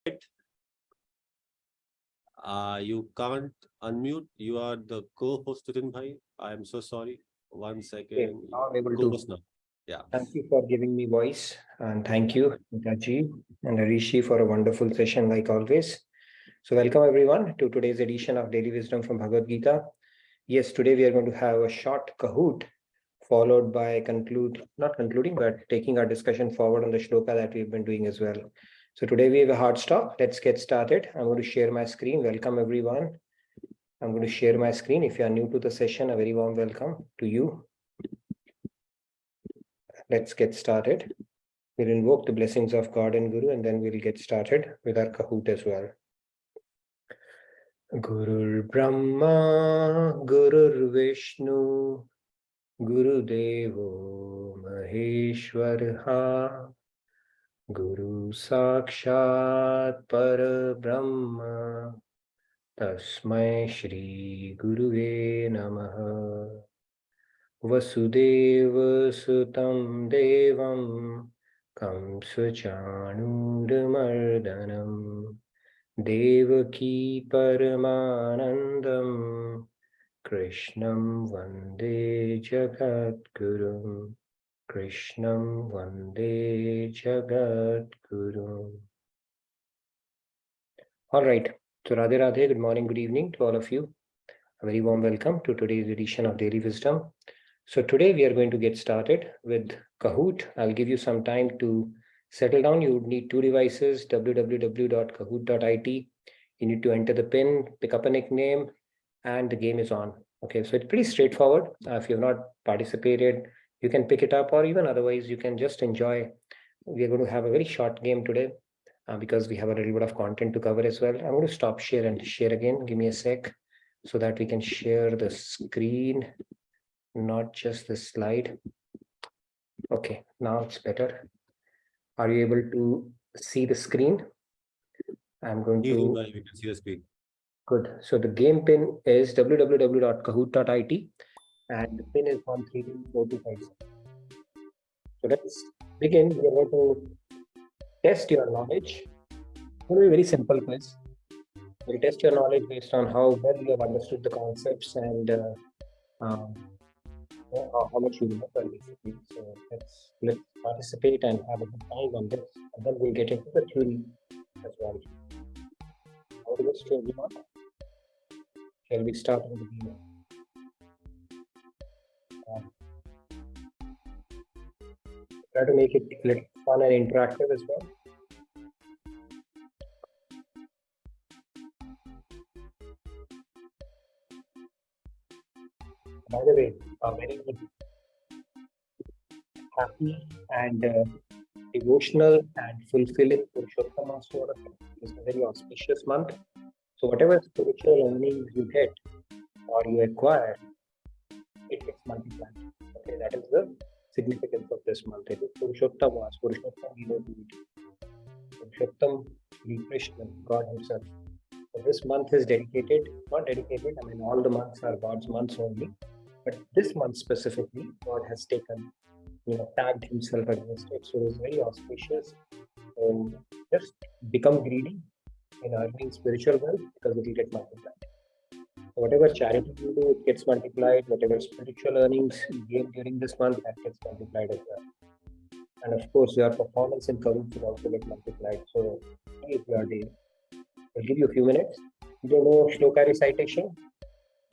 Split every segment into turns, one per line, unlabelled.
You can't unmute. You are the co-host, Nitin Bhai. I am so sorry. One
Okay,
second.
now I'm able to.
Co-host now. Yeah.
Thank you for giving me voice, and thank you, Nitaji and Arishi, for a wonderful session like always. So, welcome everyone to today's edition of Daily Wisdom from Bhagavad Gita. Yes, today we are going to have a short Kahoot, followed by not concluding, but taking our discussion forward on the shloka that we've been doing as well. So, today we have a hard stop. Let's get started. I'm going to share my screen. Welcome everyone. I'm going to share my screen. If you are new to the session, a very warm welcome to you. Let's get started. We'll invoke the blessings of God and Guru, and then we'll get started with our Kahoot as well. Gurur Brahma, Gurur Vishnu, Guru Devo Maheshwara, Guru Sakshat Parabrahma, Tasmai Shri Guruve Namaha. Vasudeva Sutam Devam Kamsachanudmardanam Devaki Paramanandam Krishnam Vande Jagadgurum Krishnam Vande Jagadgurum. All right. So Radhe Radhe, good morning, good evening to all of you. A very warm welcome to today's edition of Daily Wisdom. So today we are going to get started with Kahoot. I'll give you some time to settle down. You would need two devices, www.kahoot.it. You need to enter the PIN, pick up a nickname, and the game is on. Okay, so it's pretty straightforward. If you have not participated, you can pick it up, or even otherwise, you can just enjoy. We are going to have a very short game today because we have a little bit of content to cover as well. I'm going to stop share and share again. Give me a sec so that we can share the screen, not just the slide. Okay, now it's better. Are you able to see the screen? I'm going to.
We can see the screen.
Good. So the game pin is www.kahoot.it and the pin is 1324257. So let's begin. We are going to test your knowledge. It's going to be a very simple quiz. We'll test your knowledge based on how well you have understood the concepts and how much you remember basically. So let's participate and have a good time on this, and then we'll get into the theory as well. How do we start, everyone? Shall we start with the game? Try to make it a little fun and interactive as well. By the way, very happy and devotional and fulfilling Purushottama Swarup is a very auspicious month. So whatever spiritual earnings you get or you acquire, it gets multiplied. Okay, that is the significance of this month. It is Purushottama. Purushottam, we know to eat. Purushottam, Krishna, God Himself. So this month is dedicated, not dedicated, I mean all the months are God's months only. But this month specifically, God has taken, tagged Himself against it. So it's very auspicious. So just become greedy in earning spiritual wealth because it will get multiplied. So whatever charity you do, it gets multiplied. Whatever spiritual earnings you gain during this month, that gets multiplied as well. And of course, your performance in Kahoot will also get multiplied. So if you are there, I'll give you a few minutes. You don't know shloka recitation,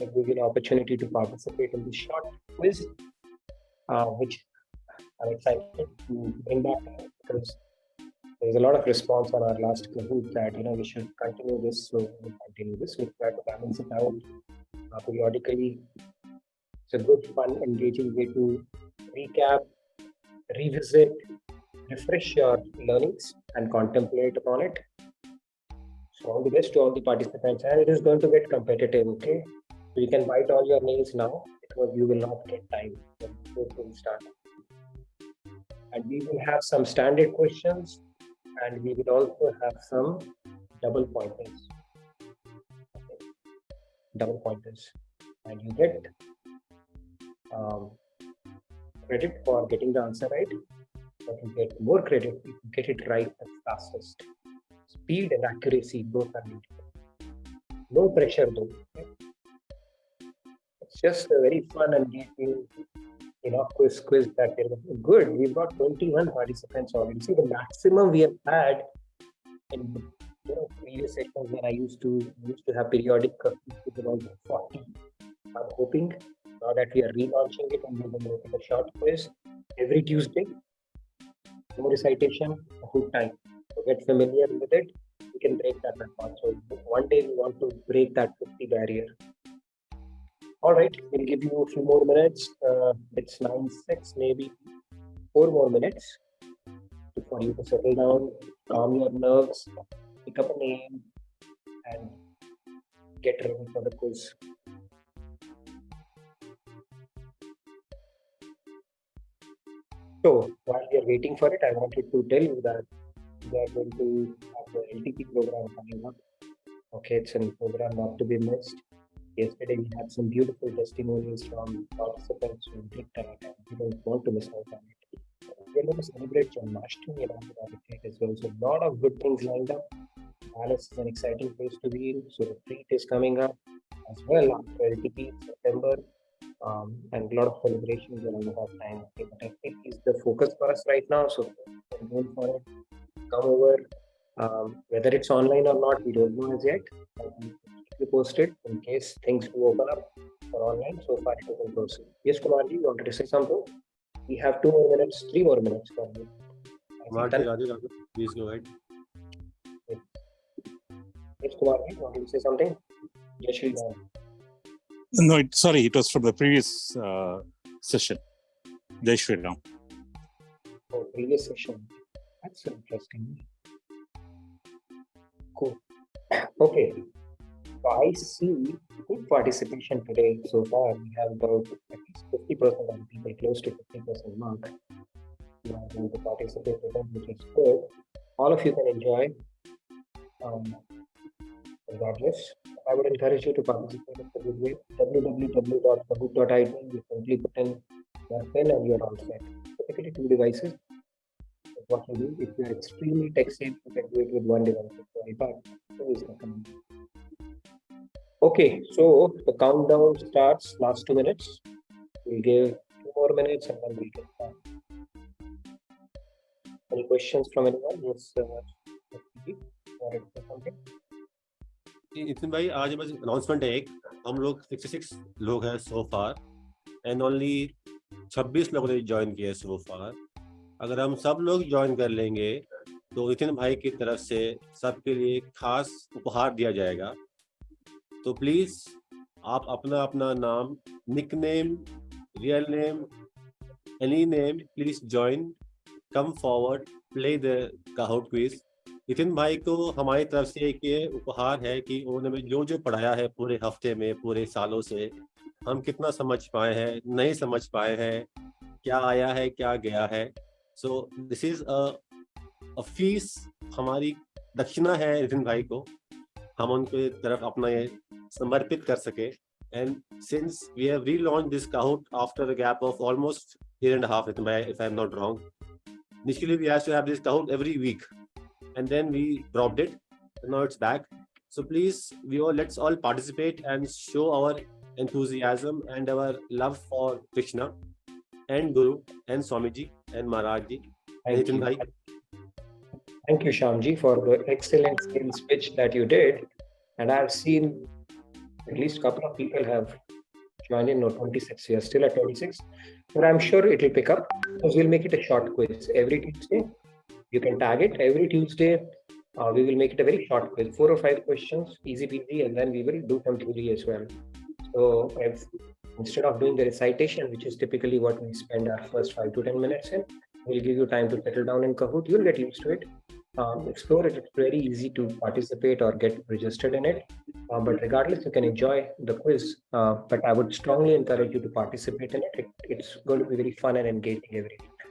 it will give you an opportunity to participate in this short quiz, which I'm excited to bring back because there's a lot of response on our last Kahoot that we should continue this. So we'll continue this. We'll try to balance it out periodically. It's a good, fun, engaging way to recap, revisit, refresh your learnings, and contemplate upon it. So all the best to all the participants, and it is going to get competitive. Okay. So you can bite all your nails now because you will not get time before we start. And we will have some standard questions and we will also have some double pointers. Okay. Double pointers. And you get credit for getting the answer right, but you get more credit if you get it right the fastest. Speed and accuracy, both are needed. No pressure though. Okay? It's just a very fun and engaging, quiz that is good. We've got 21 participants already. See, the maximum we have had in previous sessions when I used to have periodic is about 40. I'm hoping now that we are relaunching it and we're going to make it a short quiz every Tuesday. No recitation, a good time. So get familiar with it. We can break that record. So one day we want to break that 50 barrier. All right, we'll give you a few more minutes. It's 9:06, maybe 4 more minutes for you to settle down, calm your nerves, pick up a name, and get ready for the quiz. So while we are waiting for it, I wanted to tell you that we are going to have the LTP program coming up. Okay, it's a program not to be missed. Yesterday we had some beautiful testimonials from participants who clicked on it, and we don't want to miss out on it. We're going to celebrate Janmashtami along with our retreat as well. So a lot of good things lined up. Alice is an exciting place to be in. So retreat is coming up as well after LTP in September. And a lot of celebrations around that time. Okay, but I think is the focus for us right now. So go for it. Come over. Whether it's online or not, we don't know as yet. Keep you posted in case things do open up for online. So far, it is in person. Yes, Kumarji, you wanted to say something? We have 2 more minutes, 3 more minutes for you.
Please go ahead.
Yes, Kumarji, you wanted to say something? Yes, Shri Ram.
No, it was from the previous session. Jai Shri Ram.
Oh, previous session. That's interesting. Cool. Okay. So I see good participation today so far. We have about at least 50% of people, close to 50% mark. You are going to participate with them, which is good. All of you can enjoy. Regardless, I would encourage you to participate in the good way. www.bhagavad.id. You simply put in your pen and you're all set. Typically 2 devices. What you do, if you are extremely tech savvy, you can do it with 1 device. Okay, so the countdown starts last 2 minutes. We'll give 2 more minutes and then we'll get started. Any questions from anyone? Yes, something?
Nitin भाई आज बस announcement है एक हम लोग 66 लोग हैं सो far and only 26 लोगों ने ज्वाइन किया सो फार अगर हम सब लोग ज्वाइन कर लेंगे तो नितिन भाई की तरफ से सबके लिए खास उपहार दिया जाएगा तो प्लीज आप अपना अपना नाम nickname real name any name please join come forward play the Kahoot quiz Nitin भाई को हमारी तरफ से एक ये उपहार है कि उन्होंने जो पढ़ाया है पूरे हफ्ते में पूरे सालों से हम कितना समझ पाए हैं नहीं समझ पाए हैं क्या आया है क्या गया है so this is a fees हमारी दक्षिणा है नितिन भाई को हम उनके तरफ अपना ये समर्पित कर सके and since we have relaunched this Kahoot after a gap of almost 1.5 Nitin भाई if I am not wrong initially we used to have this kahoot every week and then we dropped it and now it's back so please let's all participate and show our enthusiasm and our love for Krishna and Guru and Swamiji and Maharaj ji and Nitin bhai
thank you Shyamji for the excellent sales pitch that you did and I've seen at least a couple of people have joined in. No, 26 we are still at 26 but I'm sure it will pick up because we'll make it a short quiz every Tuesday. You can tag it every Tuesday. We will make it a very short quiz, 4 or 5 questions, easy peasy, and then we will do some theory as well. So instead of doing the recitation, which is typically what we spend our first 5 to 10 minutes in, we'll give you time to settle down in Kahoot. You'll get used to it. Explore it. It's very easy to participate or get registered in it. But regardless, you can enjoy the quiz. But I would strongly encourage you to participate in it. It's going to be very fun and engaging every week.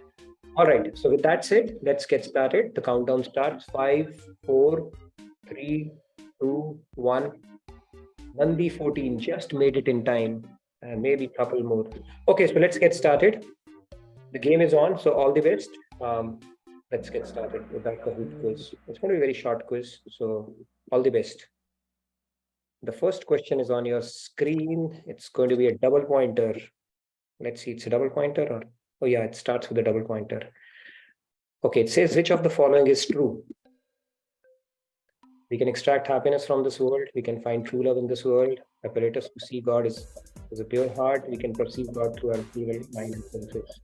All right. So with that said, let's get started. The countdown starts. 5, 4, 3, 2, 1. Nandi 14 just made it in time. And maybe a couple more. Okay, so let's get started. The game is on. So all the best. Let's get started with our Kahoot quiz. It's going to be a very short quiz, so all the best. The first question is on your screen. It's going to be a double pointer. Let's see, it's a double pointer or, oh yeah, it starts with a double pointer. Okay, it says, which of the following is true? We can extract happiness from this world. We can find true love in this world. Apparatus to see God is a pure heart. We can perceive God through our pure mind and senses.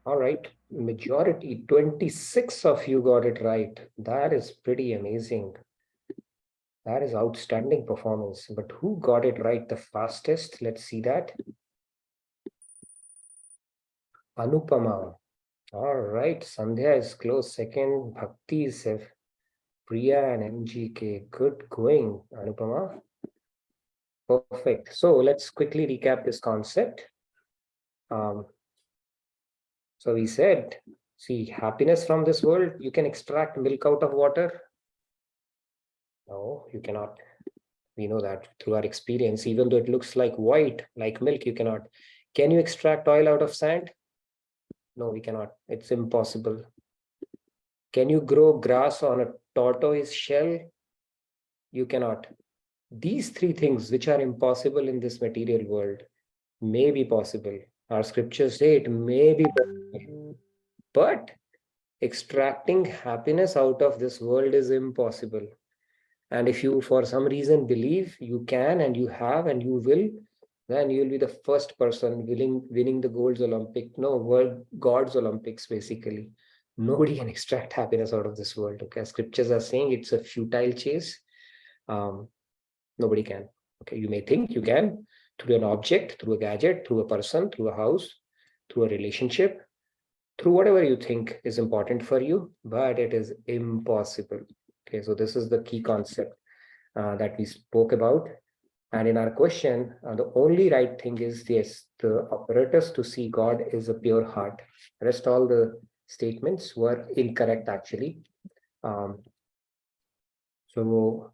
All right, majority, 26 of you got it right. That is pretty amazing. That is outstanding performance. But who got it right the fastest? Let's see that. Anupama. All right, Sandhya is close second. Bhakti is Priya and MGK. Good going, Anupama. Perfect. So let's quickly recap this concept. So we said, see, happiness from this world, you can extract milk out of water. No, you cannot. We know that through our experience, even though it looks like white, like milk, you cannot. Can you extract oil out of sand? No, we cannot. It's impossible. Can you grow grass on a tortoise shell? You cannot. These three things, which are impossible in this material world, may be possible. Our scriptures say it may be possible. But extracting happiness out of this world is impossible. And if you, for some reason, believe you can and you have and you will, then you'll be the first person winning the Gold's Olympic, no, World God's Olympics, basically. Nobody can extract happiness out of this world. Okay, scriptures are saying it's a futile chase. Nobody can. Okay, you may think you can through an object, through a gadget, through a person, through a house, through a relationship, through whatever you think is important for you, but it is impossible. Okay, so this is the key concept that we spoke about. And in our question, the only right thing is, yes, the apparatus to see God is a pure heart. Rest all the statements were incorrect, actually. So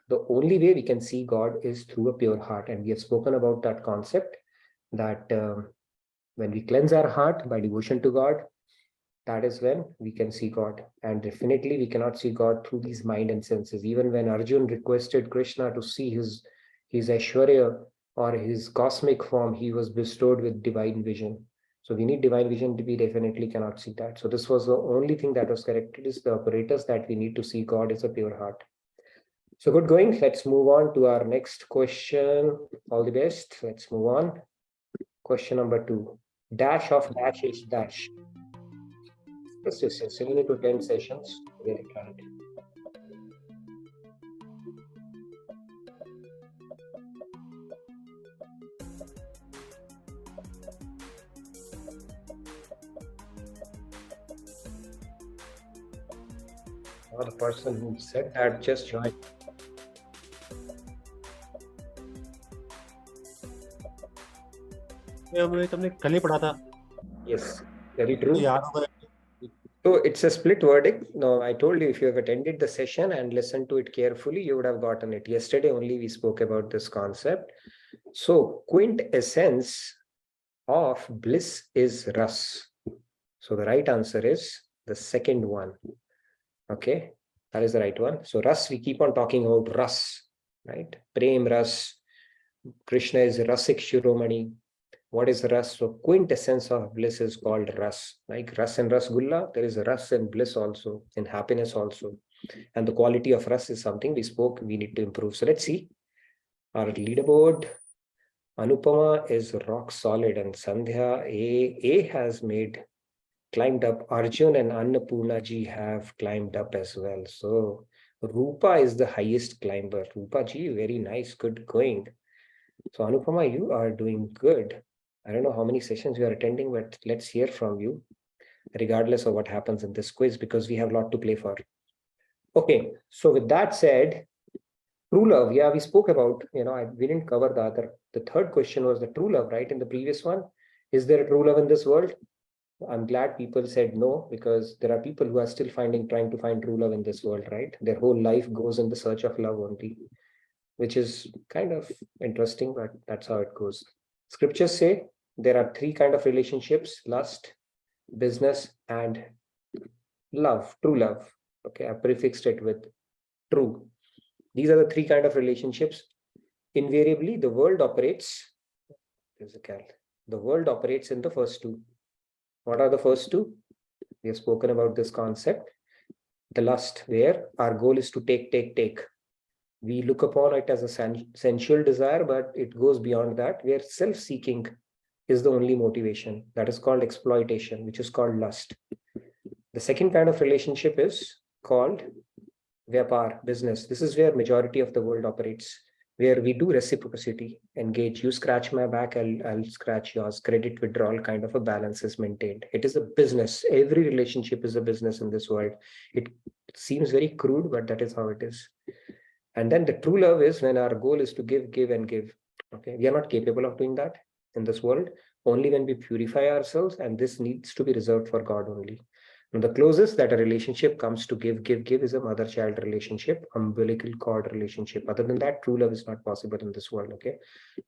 the only way we can see God is through a pure heart. And we have spoken about that concept that when we cleanse our heart by devotion to God, that is when we can see God. And definitely we cannot see God through these mind and senses. Even when Arjun requested Krishna to see his Aishwarya or his cosmic form, he was bestowed with divine vision. So we need divine vision. We definitely cannot see that. So this was the only thing that was corrected, is the apparatus that we need to see God is a pure heart. So good going. Let's move on to our next question. All the best. Let's move on. Question number 2. Dash of dash is dash. This is 7 to 10 sessions to get it right. Oh, the person who said that just joined.
हमने तुमने कल ही पढ़ा था.
Yes, very true.
याद होगा.
So it's a split verdict. No, I told you, if you have attended the session and listened to it carefully, you would have gotten it. Yesterday only we spoke about this concept. So quintessence of bliss is ras. So the right answer is the second one. Okay, that is the right one. So ras, we keep on talking about ras, right? Prem ras. Krishna is Rasik Shiromani. What is ras? So quintessence of bliss is called ras. Like ras and rasgulla, there is ras and bliss also, and happiness also. And the quality of ras is something we need to improve. So let's see. Our leaderboard. Anupama is rock solid, and Sandhya A has climbed up. Arjun and Annapurna ji have climbed up as well. So Rupa is the highest climber. Rupa ji, very nice, good going. So Anupama, you are doing good. I don't know how many sessions you are attending, but let's hear from you, regardless of what happens in this quiz, because we have a lot to play for. Okay, so with that said, True love. Yeah, we spoke about, we didn't cover the other. The third question was the true love, right? In the previous one, is there a true love in this world? I'm glad people said no, because there are people who are still trying to find true love in this world, right? Their whole life goes in the search of love only, which is kind of interesting, but that's how it goes. Scriptures say there are three kind of relationships: lust, business, and love, true love. Okay, I prefixed it with true. These are the three kind of relationships. Invariably, the world operates, there's a cal, the world operates in the first two. What are the first two? We have spoken about this concept. The lust, where our goal is to take. We look upon it as a sensual desire, but it goes beyond that, where self-seeking is the only motivation. That is called exploitation, which is called lust. The second kind of relationship is called vyapar, business. This is where majority of the world operates, where we do reciprocity, engage. You scratch my back, I'll scratch yours. Credit withdrawal kind of a balance is maintained. It is a business. Every relationship is a business in this world. It seems very crude, but that is how it is. And then the true love is when our goal is to give and give. Okay, we are not capable of doing that in this world. Only when we purify ourselves, and this needs to be reserved for God only. And the closest that a relationship comes to give is a mother-child relationship, umbilical cord relationship. Other than that, true love is not possible in this world. Okay,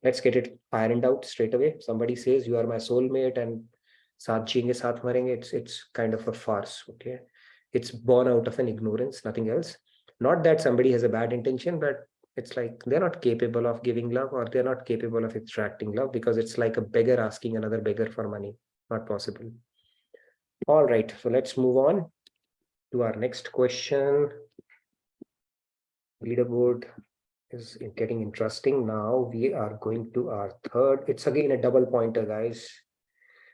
let's get it ironed out straight away. Somebody says you are my soulmate and saath jiyenge saath marenge, it's kind of a farce. Okay, it's born out of an ignorance, nothing else. Not that somebody has a bad intention, but it's like they're not capable of giving love, or they're not capable of extracting love, because it's like a beggar asking another beggar for money. Not possible. All right, so let's move on to our next question. Leaderboard is getting interesting. Now we are going to our third. It's again a double pointer, guys.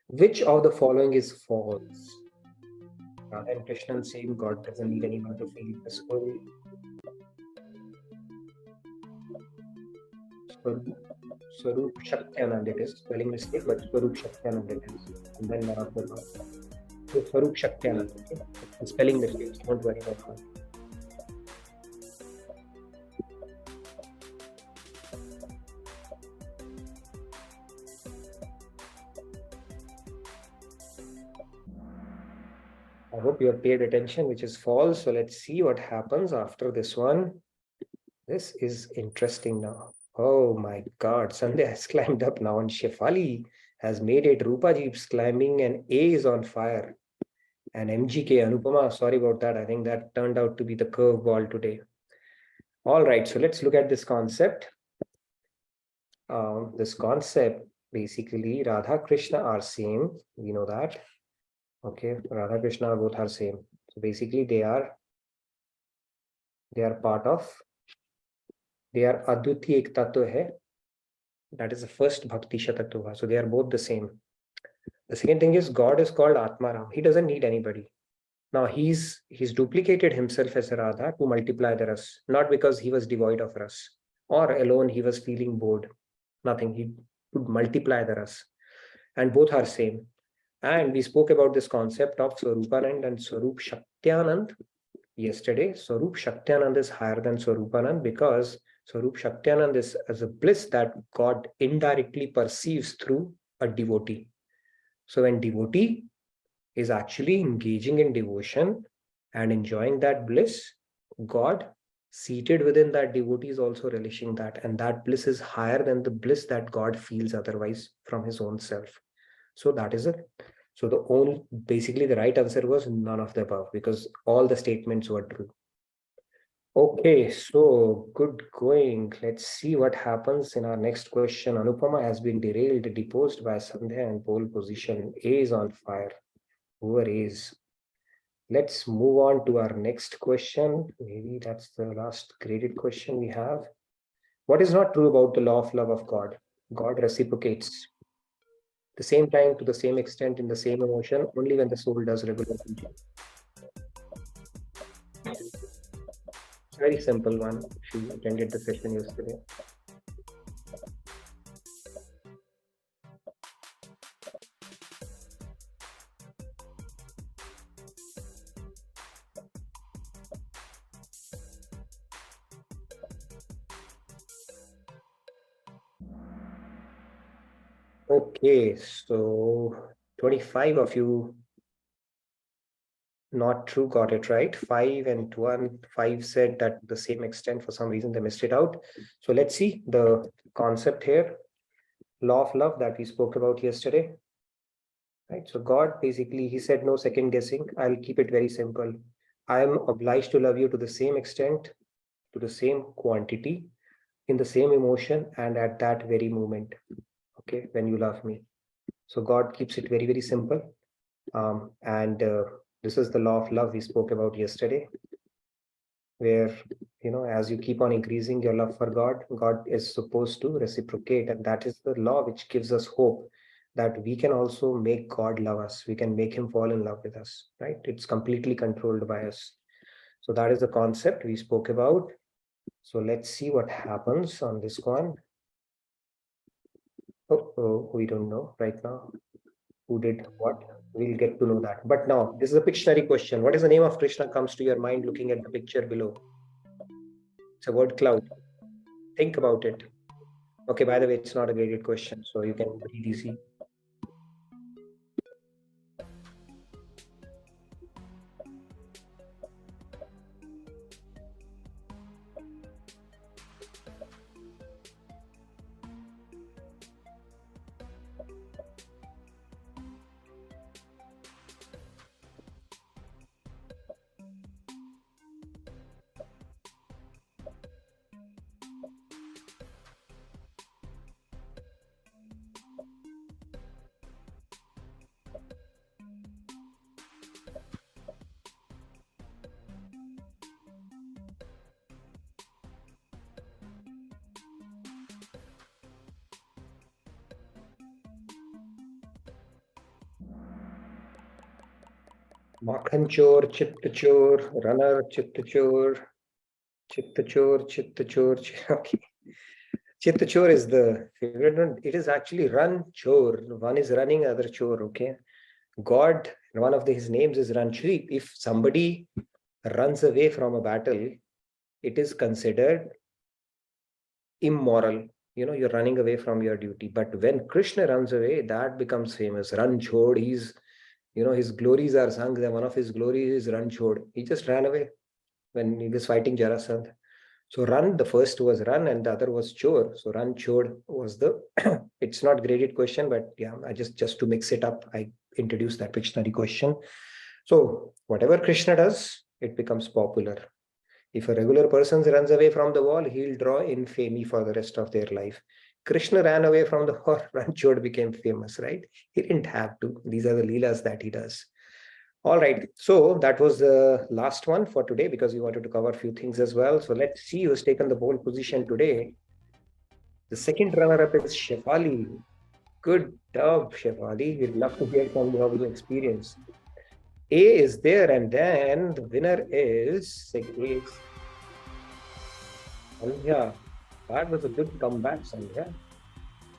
Which of the following is false? And Krishna saying God doesn't need anyone to feel blissful. Swarup Shakyanand, it is spelling mistake, but Swarup Shakyanand it is. And then Swarup Shakyanand, okay? Spelling mistakes, don't worry about that. I hope you have paid attention, which is false. So let's see what happens after this one. This is interesting now. Oh my God, Sandhya has climbed up now, and Shefali has made it. Rupaji is climbing, and A is on fire. And MGK, Anupama, sorry about that. I think that turned out to be the curveball today. All right, so let's look at this concept. Basically, Radha Krishna are same. We know that. Okay, Radha Krishna are both are same. So basically, they are part of. They are Adviti Ek Tattva hai. That is the first Bhakti Shatattva. So they are both the same. The second thing is God is called Atmaram. He doesn't need anybody. Now he's duplicated himself as Radha to multiply the ras, not because he was devoid of ras or alone he was feeling bored. Nothing. He would multiply the ras, and both are same. And we spoke about this concept of Swarupanand and Swarup Shaktyanand yesterday. Swarup Shaktyanand is higher than Swarupanand because Swarup Shaktyanand is as a bliss that God indirectly perceives through a devotee. So when devotee is actually engaging in devotion and enjoying that bliss, God seated within that devotee is also relishing that, and that bliss is higher than the bliss that God feels otherwise from his own self. So that is it. So basically the right answer was none of the above, because all the statements were true. Okay, so good going. Let's see what happens in our next question. Anupama has been derailed, deposed by Sandhya in pole position. A is on fire. Whoever is. Let's move on to our next question. Maybe that's the last graded question we have. What is not true about the law of love of God? God reciprocates the same time, to the same extent, in the same emotion, only when the soul does regular puja. Very simple one. She attended the session yesterday. Okay, so 25 of you not true got it right. 5 and 1, 5 said that to the same extent. For some reason, they missed it out. So let's see the concept here. Law of love that we spoke about yesterday. Right. So God basically, he said, no second guessing. I'll keep it very simple. I am obliged to love you to the same extent, to the same quantity, in the same emotion, and at that very moment. Okay, when you love me. So God keeps it very, very simple. And this is the law of love we spoke about yesterday, where, as you keep on increasing your love for God, God is supposed to reciprocate. And that is the law which gives us hope that we can also make God love us. We can make him fall in love with us, right? It's completely controlled by us. So that is the concept we spoke about. So let's see what happens on this one. Oh, we don't know right now who did what. We'll get to know that. But now, this is a Pictionary question. What is the name of Krishna comes to your mind looking at the picture below? It's a word cloud. Think about it. Okay, by the way, it's not a graded question, so you can breathe easy. Makhan chor, chitta chor, runner, chitta chor, chitta chor, chitta chor. Okay. Chitta chor is the favorite one. It is actually run chor. One is running, other chor. Okay. God, one of his names is Ranchri. If somebody runs away from a battle, it is considered immoral. You're running away from your duty. But when Krishna runs away, that becomes famous. Run chod. His glories are sung. One of his glories is run chod. He just ran away when he was fighting Jarasandh. So run, the first was run and the other was chor. So run chod was the, it's not graded question, but yeah, I just to mix it up, I introduced that Pictionary question. So whatever Krishna does, it becomes popular. If a regular person runs away from the wall, he'll draw infamy for the rest of their life. Krishna ran away from the wall, Ranchod became famous, right? He didn't have to. These are the leelas that he does. All right. So that was the last one for today because we wanted to cover a few things as well. So let's see who's taken the pole position today. The second runner-up is Shefali. Good job, Shefali. We'd love to hear from you how you experience. A is there, and then the winner is Sandhya. That was a good comeback, Sandhya.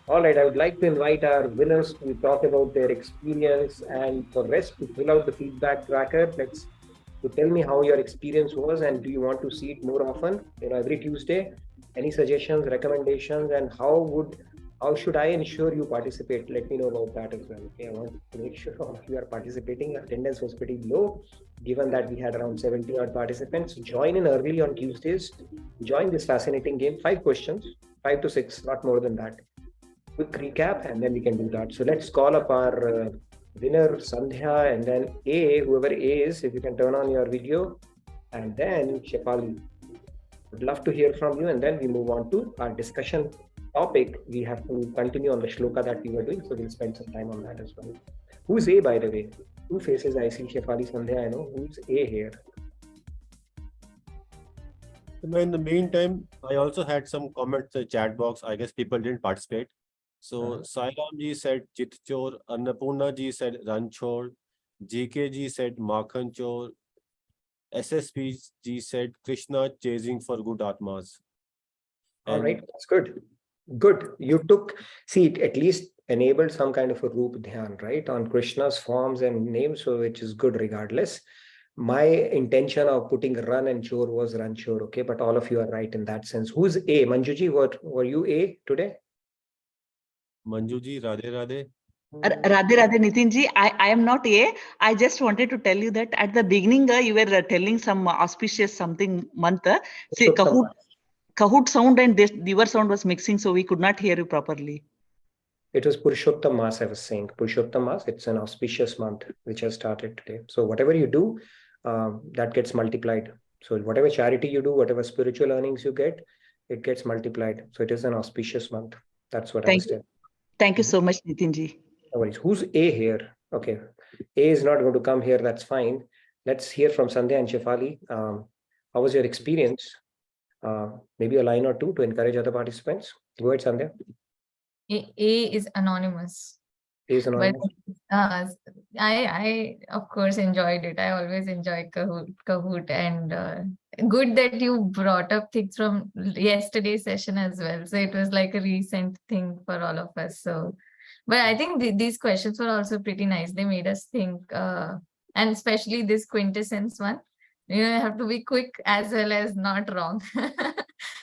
All right, I would like to invite our winners to talk about their experience, and for rest to fill out the feedback tracker. To tell me how your experience was, and do you want to see it more often? Every Tuesday. Any suggestions, recommendations, and how should I ensure you participate? Let me know about that as well. Okay, I want to make sure you are participating. Attendance was pretty low, given that we had around 70 odd participants. Join in early on Tuesdays. Join this fascinating game. 5 questions, 5 to 6, not more than that. Quick recap, and then we can do that. So let's call up our winner, Sandhya, and then A, whoever A is, if you can turn on your video, and then Shefali. Would love to hear from you, and then we move on to our discussion topic. We have to continue on the shloka that we were doing, so we'll spend some time on that as well. Who's A, by the way? Two faces I see, Shefali, Sandhya, I know. Who's A here?
In the meantime, I also had some comments in the chat box. I guess people didn't participate. So Sairam ji said Chitchor, Annapurna ji said Ranchor, GK ji said Makhan Chor, SSP ji said Krishna chasing for good atmas.
All right, that's good. Good. You it at least enabled some kind of a Roop Dhyan, right, on Krishna's forms and names, so which is good regardless. My intention of putting run and chore was run chore, okay, but all of you are right in that sense. Who's A? Manjuji, were you A today?
Manju ji, Radhe Radhe.
Radhe Radhe Nitin ji, I am not A. I just wanted to tell you that at the beginning you were telling some auspicious something month. See, Kahoot sound and your sound was mixing, so we could not hear you properly.
It was Purushottam Mas I was saying. Purushottam Mas, it's an auspicious month which has started today. So whatever you do, that gets multiplied. So whatever charity you do, whatever spiritual earnings you get, it gets multiplied. So it is an auspicious month. That's what I was saying.
Thank you so much, Nitin ji.
No worries. Who's A here? Okay. A is not going to come here. That's fine. Let's hear from Sandhya and Shefali. How was your experience? Maybe a line or two to encourage other participants. Go ahead, Sandhya.
A is anonymous.
A is anonymous.
But I of course enjoyed it. I always enjoy Kahoot, and good that you brought up things from yesterday's session as well. So it was like a recent thing for all of us. So, but I think these questions were also pretty nice. They made us think, and especially this quintessence one. You have to be quick as well as not wrong.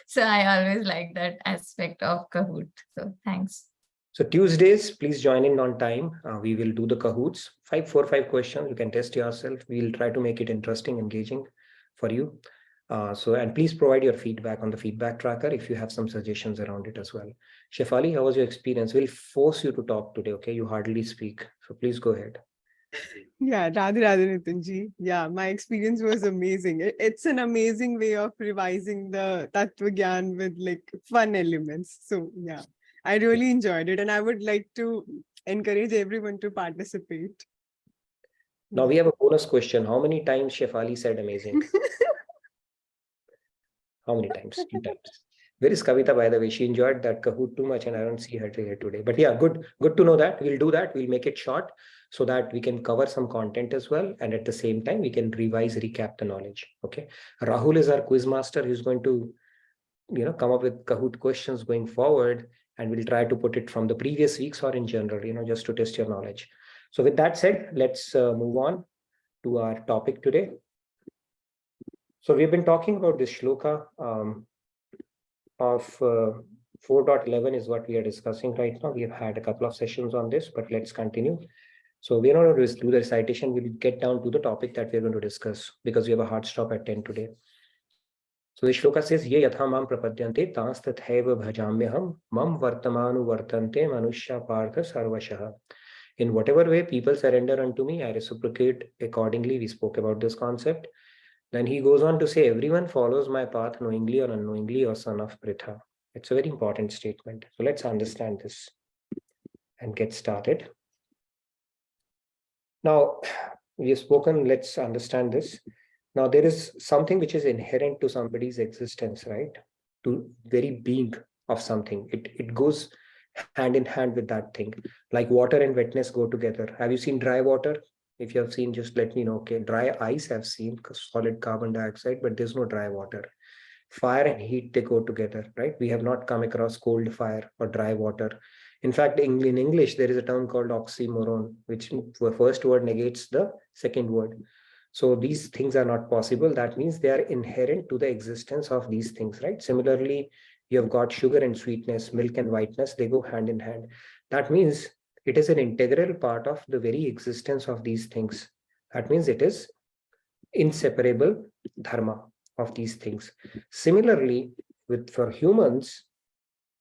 So I always like that aspect of Kahoot. So thanks.
So Tuesdays, please join in on time. We will do the Kahoots. 5 questions. You can test yourself. We'll try to make it interesting, engaging for you. And please provide your feedback on the feedback tracker if you have some suggestions around it as well. Shefali, how was your experience? We'll force you to talk today, okay? You hardly speak. So please go ahead.
Yeah, Radhe Radhe Nitin ji. Yeah, my experience was amazing. It's an amazing way of revising the Tattva Gyan with like fun elements. So yeah, I really enjoyed it, and I would like to encourage everyone to participate.
Now we have a bonus question. How many times Shefali said amazing? How many times? 2 times. Where is Kavita, by the way? She enjoyed that Kahoot too much and I don't see her here today. But yeah, good to know that. We'll do that. We'll make it short so that we can cover some content as well. And at the same time, we can recap the knowledge. Okay. Rahul is our quiz master who's going to, come up with Kahoot questions going forward. And we'll try to put it from the previous weeks or in general, just to test your knowledge. So with that said, let's move on to our topic today. So we've been talking about this shloka of 4.11 is what we are discussing right now. We have had a couple of sessions on this, but let's continue. So we're not going to do the recitation. We'll get down to the topic that we're going to discuss because we have a hard stop at 10 today. So the shloka says, Ye yatha mam prapadyante tans tathaiva bhajamyaham mam vartamanu vartante manushya partha sarvashaha. In whatever way people surrender unto me, I reciprocate accordingly. We spoke about this concept. Then he goes on to say, everyone follows my path knowingly or unknowingly, or son of Pritha. It's a very important statement. So let's understand this and get started. Now, we have spoken, let's understand this. Now, there is something which is inherent to somebody's existence, right? To very being of something. It goes hand in hand with that thing. Like water and wetness go together. Have you seen dry water? If you have seen, just let me know. Okay, dry ice I've seen, solid carbon dioxide, but there's no dry water. Fire and heat, they go together, right? We have not come across cold fire or dry water. In fact, in English, there is a term called oxymoron, which the first word negates the second word. So these things are not possible. That means they are inherent to the existence of these things, right? Similarly, you have got sugar and sweetness, milk and whiteness, they go hand in hand. That means it is an integral part of the very existence of these things. That means it is inseparable dharma of these things. Similarly, for humans,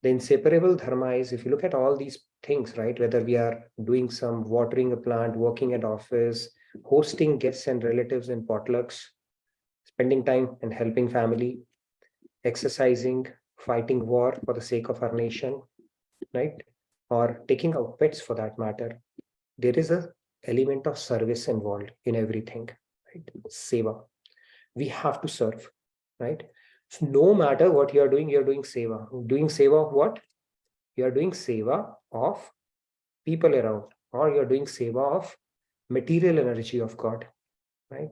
the inseparable dharma is, if you look at all these things, right, whether we are doing some watering a plant, working at office, hosting guests and relatives in potlucks, spending time and helping family, exercising, fighting war for the sake of our nation, right? Or taking out pets for that matter, there is an element of service involved in everything, right? Seva. We have to serve, right? So no matter what you're doing seva. Doing seva of what? You're doing seva of people around, or you're doing seva of material energy of God, right?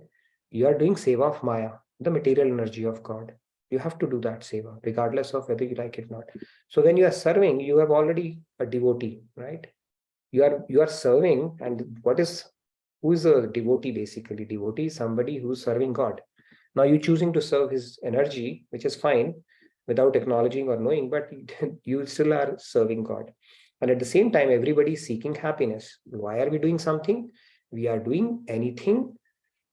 You are doing seva of Maya, the material energy of God. You have to do that seva, regardless of whether you like it or not. So when you are serving, you have already a devotee, right? You are serving, and who is a devotee basically? Devotee is somebody who's serving God. Now you're choosing to serve his energy, which is fine, without acknowledging or knowing, but you still are serving God. And at the same time, everybody is seeking happiness. Why are we doing something? We are doing anything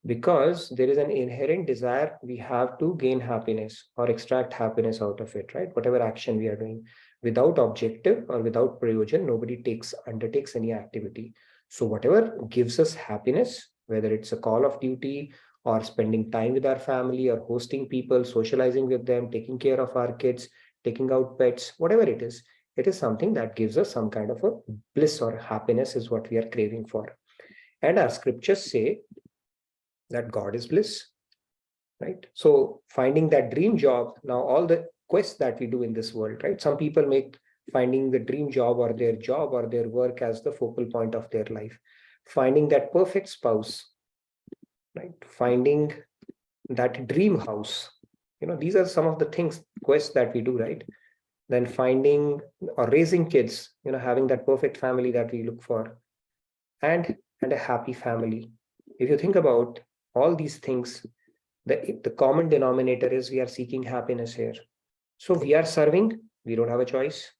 because there is an inherent desire we have to gain happiness or extract happiness out of it, right? Whatever action we are doing, without objective or without prayojan, nobody undertakes any activity. So whatever gives us happiness, whether it's a call of duty or spending time with our family or hosting people, socializing with them, taking care of our kids, taking out pets, whatever it is something that gives us some kind of a bliss or happiness is what we are craving for. And our scriptures say that God is bliss, right? So finding that dream job, now all the quests that we do in this world, right? Some people make finding the dream job or their work as the focal point of their life. Finding that perfect spouse, right? Finding that dream house. These are some of the quests that we do, right? Then finding or raising kids, having that perfect family that we look for, and a happy family. If you think about all these things, the common denominator is we are seeking happiness here. So we are serving, we don't have a choice.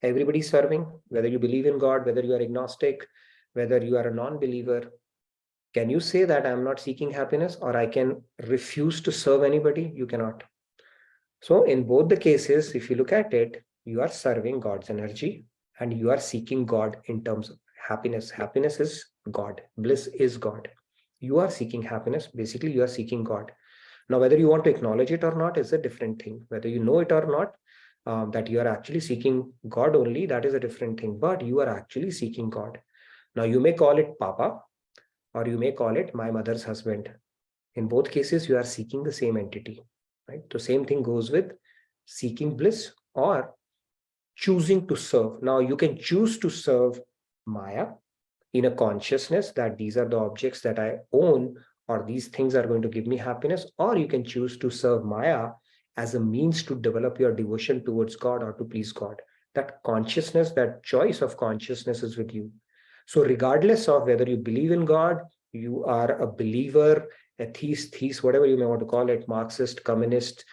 Everybody's serving, whether you believe in God, whether you are agnostic, whether you are a non-believer. Can you say that I'm not seeking happiness or I can refuse to serve anybody? You cannot. So in both the cases, if you look at it, you are serving God's energy and you are seeking God in terms of happiness. Happiness is God. Bliss is God. You are seeking happiness. Basically, you are seeking God. Now, whether you want to acknowledge it or not is a different thing. Whether you know it or not, that you are actually seeking God only, that is a different thing. But you are actually seeking God. Now, you may call it Papa or you may call it my mother's husband. In both cases, you are seeking the same entity. Right? So same thing goes with seeking bliss or choosing to serve. Now you can choose to serve Maya in a consciousness that these are the objects that I own or these things are going to give me happiness, or you can choose to serve Maya as a means to develop your devotion towards God or to please God. That consciousness, that choice of consciousness is with you. So regardless of whether you believe in God, you are a believer, atheist, theist, whatever you may want to call it, Marxist, communist,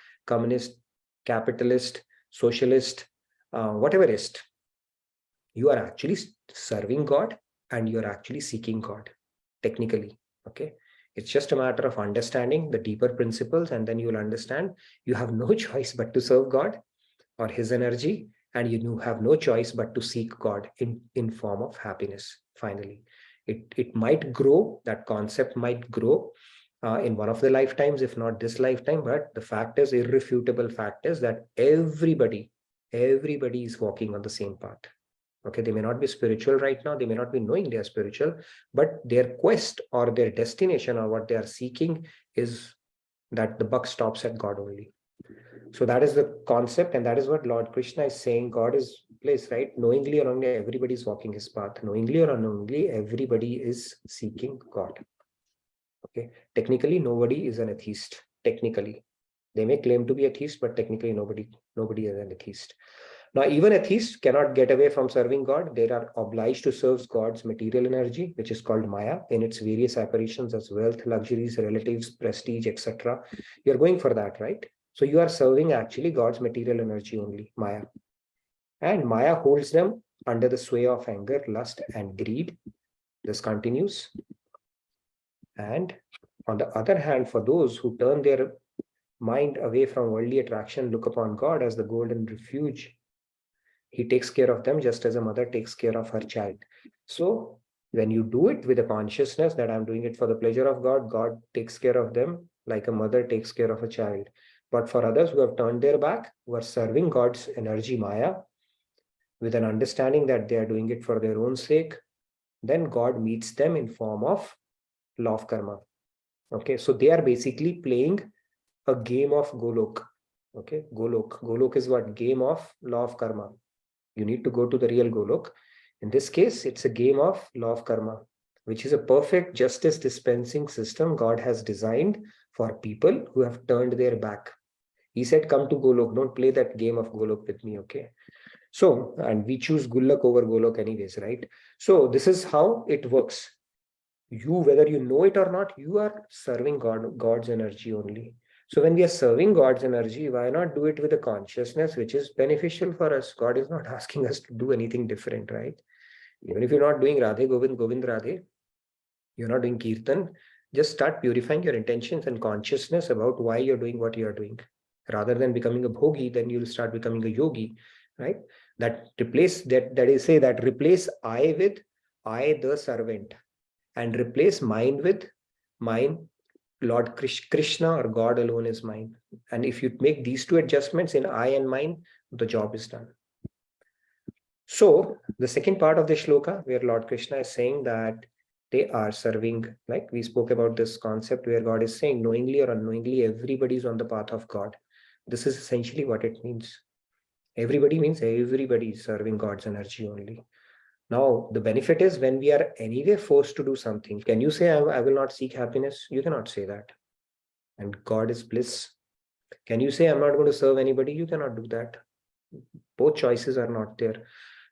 capitalist, socialist, whatever is, you are actually serving God and you are actually seeking God, technically. Okay. It's just a matter of understanding the deeper principles, and then you will understand you have no choice but to serve God or his energy, and you have no choice but to seek God in form of happiness. Finally, it might grow, that concept might grow in one of the lifetimes, if not this lifetime, but the fact is, irrefutable fact is that everybody is walking on the same path. Okay, they may not be spiritual right now, they may not be knowing they are spiritual, but their quest or their destination or what they are seeking is that the buck stops at God only. So that is the concept, and that is what Lord Krishna is saying. God is place, right? Knowingly or unknowingly, everybody is walking his path. Knowingly or unknowingly, everybody is seeking God. Okay, technically nobody is an atheist. Technically, they may claim to be atheist, but technically nobody is an atheist. Now, even atheists cannot get away from serving God. They are obliged to serve God's material energy, which is called Maya, in its various apparitions as wealth, luxuries, relatives, prestige, etc. You're going for that, right? So you are serving actually God's material energy only, Maya. And Maya holds them under the sway of anger, lust, and greed. This continues. And on the other hand, for those who turn their mind away from worldly attraction, look upon God as the golden refuge, he takes care of them just as a mother takes care of her child. So when you do it with a consciousness that I'm doing it for the pleasure of God, God takes care of them like a mother takes care of a child. But for others who have turned their back, who are serving God's energy, Maya, with an understanding that they are doing it for their own sake, then God meets them in form of law of karma. Okay, so they are basically playing a game of Golok. Okay, Golok is what? Game of law of karma. You need to go to the real Golok. In this case, it's a game of law of karma, which is a perfect justice dispensing system God has designed for people who have turned their back. He said, come to Golok, don't play that game of Golok with me, okay? So, and we choose Gullak over Golok anyways, right? So this is how it works. You, whether you know it or not, you are serving God's energy only. So when we are serving God's energy, why not do it with a consciousness which is beneficial for us? God is not asking us to do anything different, right? Even if you're not doing Radhe Govind, Govind Radhe, you're not doing Kirtan, just start purifying your intentions and consciousness about why you're doing what you're doing. Rather than becoming a bhogi, then you'll start becoming a yogi, right? That replace replace I with I the servant, and replace mine with mine. Lord Krishna or God alone is mine. And if you make these two adjustments in I and mine, the job is done. So the second part of the shloka, where Lord Krishna is saying that they are serving, like we spoke about this concept where God is saying knowingly or unknowingly, everybody is on the path of God. This is essentially what it means. Everybody means everybody is serving God's energy only. Now, the benefit is when we are anyway forced to do something, can you say, I will not seek happiness? You cannot say that. And God is bliss. Can you say, I'm not going to serve anybody? You cannot do that. Both choices are not there.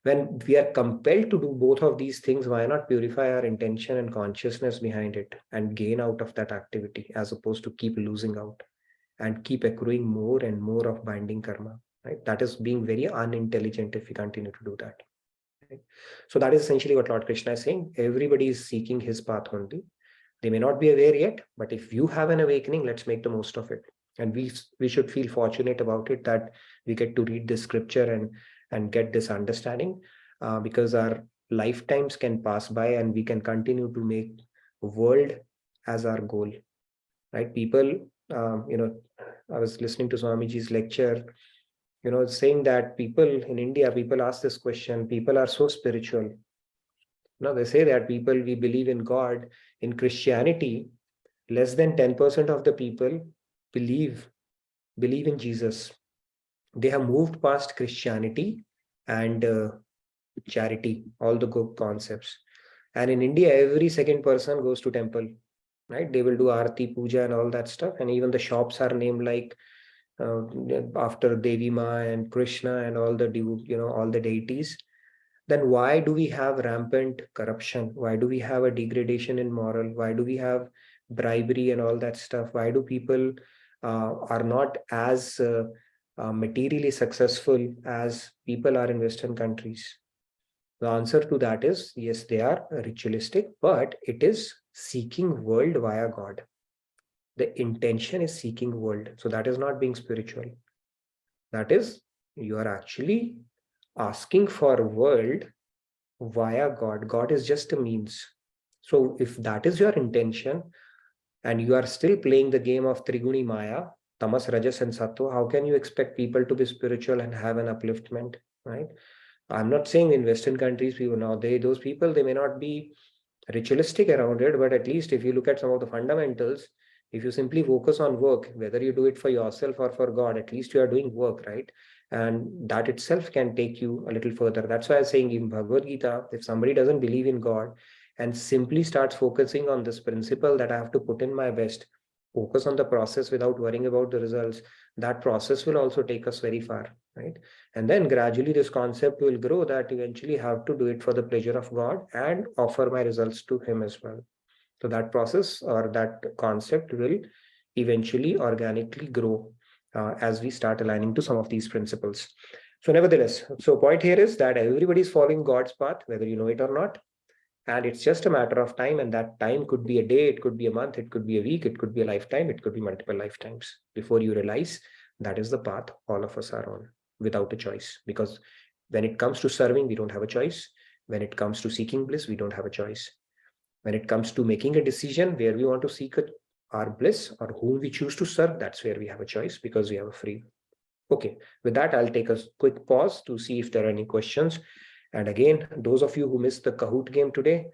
When we are compelled to do both of these things, why not purify our intention and consciousness behind it and gain out of that activity, as opposed to keep losing out and keep accruing more and more of binding karma, right? That is being very unintelligent if we continue to do that. Right? So that is essentially what Lord Krishna is saying. Everybody is seeking his path only. They may not be aware yet, but if you have an awakening, let's make the most of it. And we should feel fortunate about it that we get to read this scripture and get this understanding, because our lifetimes can pass by and we can continue to make world as our goal, right? People, I was listening to Swamiji's lecture, saying that people in India, people ask this question, people are so spiritual. Now they say that people, we believe in God. In Christianity, less than 10% of the people believe in Jesus. They have moved past Christianity and charity, all the good concepts. And in India, every second person goes to temple, right? They will do Aarti, Puja and all that stuff. And even the shops are named like after Devi Ma and Krishna and all the all the deities. Then why do we have rampant corruption? Why do we have a degradation in moral? Why do we have bribery and all that stuff? Why do people are not as materially successful as people are in Western countries? The answer to that is yes, they are ritualistic, but it is seeking world via God. The intention is seeking world. So that is not being spiritual. That is, you are actually asking for world via God. God is just a means. So if that is your intention and you are still playing the game of Triguni Maya, Tamas, Rajas and Sattva, how can you expect people to be spiritual and have an upliftment, right? I'm not saying in Western countries, people now, those people, they may not be ritualistic around it, but at least if you look at some of the fundamentals, if you simply focus on work, whether you do it for yourself or for God, at least you are doing work, right? And that itself can take you a little further. That's why I'm saying in Bhagavad Gita, if somebody doesn't believe in God and simply starts focusing on this principle that I have to put in my best, focus on the process without worrying about the results, that process will also take us very far, right? And then gradually this concept will grow that eventually have to do it for the pleasure of God and offer my results to him as well. So that process or that concept will eventually organically grow as we start aligning to some of these principles. So nevertheless, so point here is that everybody is following God's path, whether you know it or not. And it's just a matter of time. And that time could be a day, it could be a month, it could be a week, it could be a lifetime, it could be multiple lifetimes before you realize that is the path all of us are on without a choice. Because when it comes to serving, we don't have a choice. When it comes to seeking bliss, we don't have a choice. When it comes to making a decision where we want to seek our bliss or whom we choose to serve, that's where we have a choice because we have a free. Okay, with that, I'll take a quick pause to see if there are any questions. And again, those of you who missed the Kahoot game today,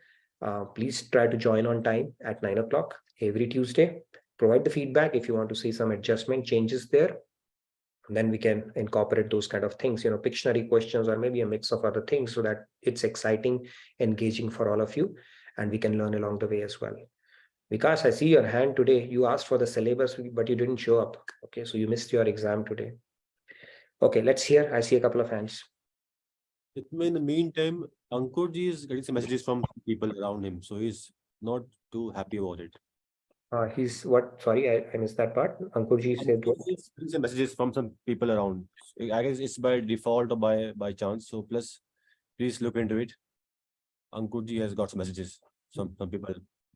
please try to join on time at 9 o'clock every Tuesday. Provide the feedback if you want to see some adjustment changes there. And then we can incorporate those kind of things, Pictionary questions or maybe a mix of other things so that it's exciting, engaging for all of you. And we can learn along the way as well. Vikas, I see your hand today. You asked for the syllabus, but you didn't show up. Okay, so you missed your exam today. Okay, let's hear. I see a couple of hands.
In the meantime, Ankurji is getting some messages from people around him, so he's not too happy about it.
He's what? Sorry, I missed that part. Ankurji said what?
He's getting some messages from some people around. I guess it's by default or by chance. So plus, please look into it. Ankurji has got some messages. Some people.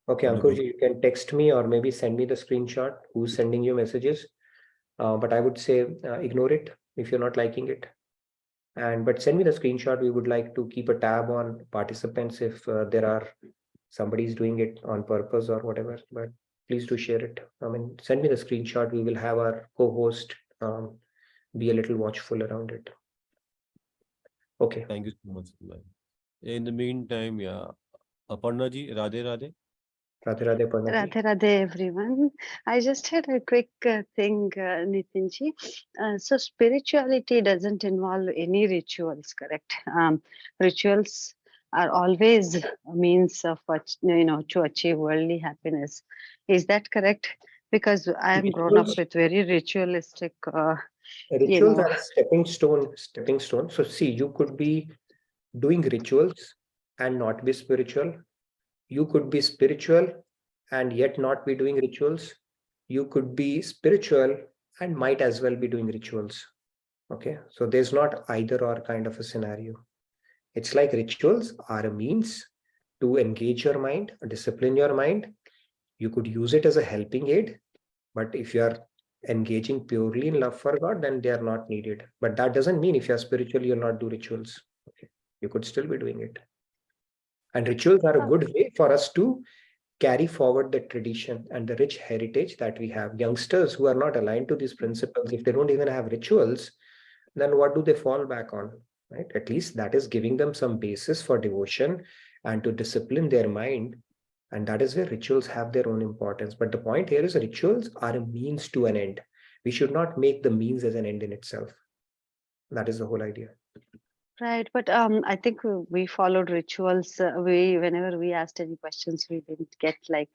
Okay,
on the group.
Ankurji, you can text me or maybe send me the screenshot who's sending you messages. But I would say ignore it if you're not liking it. But send me the screenshot. We would like to keep a tab on participants if there are somebody's doing it on purpose or whatever. But please do share it. I mean, send me the screenshot. We will have our co-host be a little watchful around it. Okay.
Thank you so much. In the meantime, yeah, Aparna ji, Radhe Radhe.
Radhe Radhe, Aparna ji.
Radhe Radhe everyone. I just had a quick thing, Nitinji. So spirituality doesn't involve any rituals, correct? Rituals are always a means of to achieve worldly happiness. Is that correct? Because I am grown up with very ritualistic.
Rituals are a stepping stone. So see, you could be doing rituals and not be spiritual. You could be spiritual and yet not be doing rituals. You could be spiritual and might as well be doing rituals. Okay, so there's not either or kind of a scenario. It's like rituals are a means to engage your mind, discipline your mind. You could use it as a helping aid, but if you are engaging purely in love for God, then they are not needed. But that doesn't mean if you're spiritual, you'll not do rituals. Okay, you could still be doing it. And rituals are a good way for us to carry forward the tradition and the rich heritage that we have. Youngsters who are not aligned to these principles, if they don't even have rituals, then what do they fall back on? Right? At least that is giving them some basis for devotion and to discipline their mind. And that is where rituals have their own importance. But the point here is rituals are a means to an end. We should not make the means as an end in itself. That is the whole idea.
Right, but I think we followed rituals. Whenever we asked any questions, we didn't get like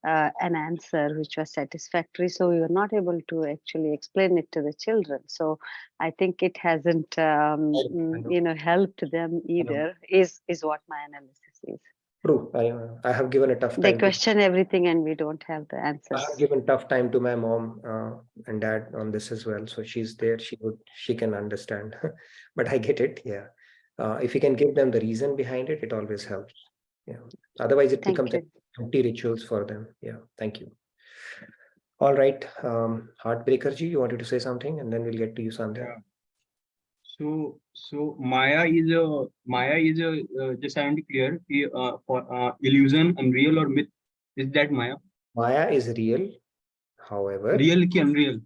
an answer which was satisfactory. So we were not able to actually explain it to the children. So I think it hasn't, helped them either. Is what my analysis is.
True. I have given a tough time.
They question everything, and we don't have the answers.
I have given tough time to my mom and dad on this as well. So she's there. She can understand. But I get it. Yeah. If you can give them the reason behind it, it always helps. Yeah. Otherwise, it becomes empty rituals for them. Yeah. Thank you. All right. Heartbreaker ji, you wanted to say something, and then we'll get to you, Sandhya.
Yeah. So Maya is just I want to clear for illusion, unreal or myth. Is that Maya?
Maya is real. However,
real ki unreal?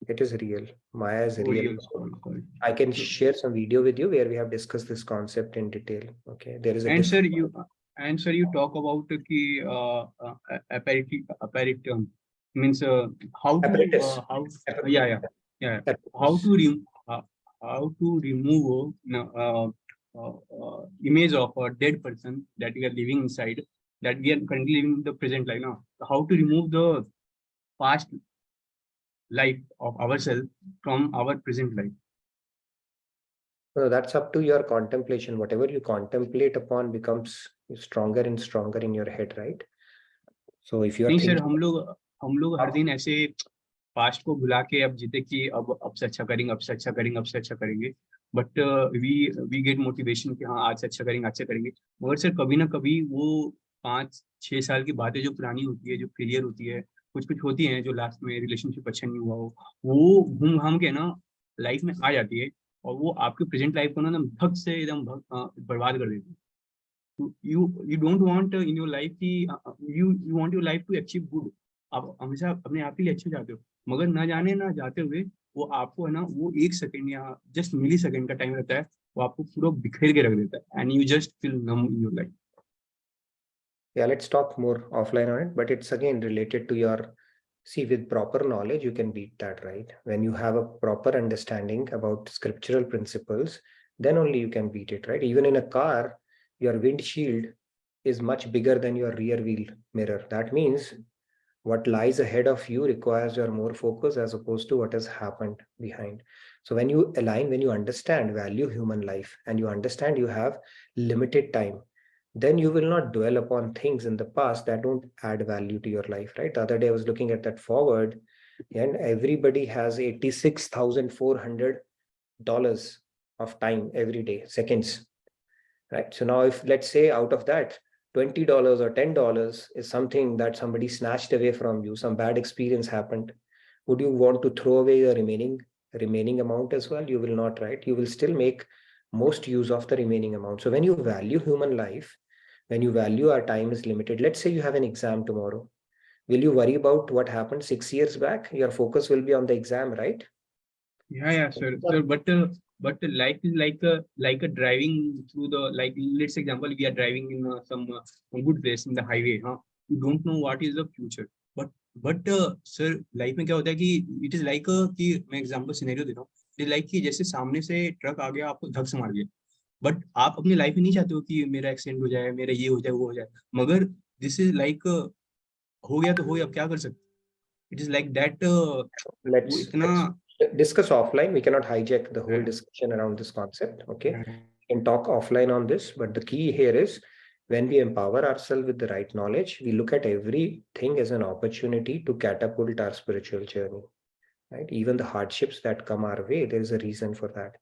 It is real. Maya is real.
Sorry.
I can share some video with you where we have discussed this concept in detail. Okay, there is a
sir, you talk about ki apparatus means how to remove image of a dead person that we are living inside, that we are currently living in the present life now. How to remove the past life of ourselves from our present life?
So that's up to your contemplation. Whatever you contemplate upon becomes stronger and stronger in your head, right? So if you are
sir, हम लोग हर दिन ऐसे past को भुला के अब जीते कि अब से अच्छा करेंगे, बट वी गेट मोटिवेशन कि हाँ आज से अच्छा करेंगे, मगर सर कभी ना कभी वो 5-6 साल की बातें जो पुरानी होती है, जो फेलियर होती है, कुछ होती हैं जो लास्ट में रिलेशनशिप अच्छा नहीं हुआ हो, वो घूम घाम के ना लाइफ में आ जाती है और वो आपके प्रेजेंट लाइफ को ना भक्त से एकदम बर्बाद कर देती है. You don't want in your life कि you want your life to achieve good. आप हमेशा अपने आप के लिए अच्छे जाते हो, मगर ना जाने ना जाते हुए वो आपको है ना वो 1 सेकंड या जस्ट मिली सेकंड का टाइम रहता है, वो आपको पूरा बिखेर के रख देता है and you just feel numb in your life.
Yeah, let's talk more offline on it, but it's again related to your, see, with proper knowledge you can beat that, right? When you have a proper understanding about scriptural principles, then only you can beat it, right? Even in a car, your windshield is much bigger than your rear wheel mirror. That means what lies ahead of you requires your more focus as opposed to what has happened behind. So when you align, when you understand, value human life, and you understand you have limited time, then you will not dwell upon things in the past that don't add value to your life, right? The other day I was looking at that forward, and everybody has $86,400 of time every day, seconds, right? So now if, let's say, out of that, $20 or $10 is something that somebody snatched away from you, some bad experience happened, would you want to throw away the remaining amount as well? You will not, right? You will still make most use of the remaining amount. So when you value human life, when you value our time is limited, let's say you have an exam tomorrow, will you worry about what happened 6 years back? Your focus will be on the exam, right?
Yeah, sir. But life is like a driving through the, like, let's example, we are driving in some good place in the highway. You don't know what is the future. But sir, life में क्या होता है कि it is like कि मैं example scenario देता हूँ. It is like कि जैसे सामने से ट्रक आ गया, आपको धक्का से मार दिया. बट आप अपनी लाइफ में नहीं चाहते हो कि मेरा एक्सीडेंट हो जाए, मेरा ये हो जाए, वो हो जाए. मगर दिस इज लाइक हो गया तो हो गया, अब क्या कर सकते. It is like that.
Let's discuss offline. We cannot hijack the whole discussion around this concept. Okay, we can talk offline on this, but the key here is when we empower ourselves with the right knowledge, we look at everything as an opportunity to catapult our spiritual journey, right? Even the hardships that come our way, there is a reason for that.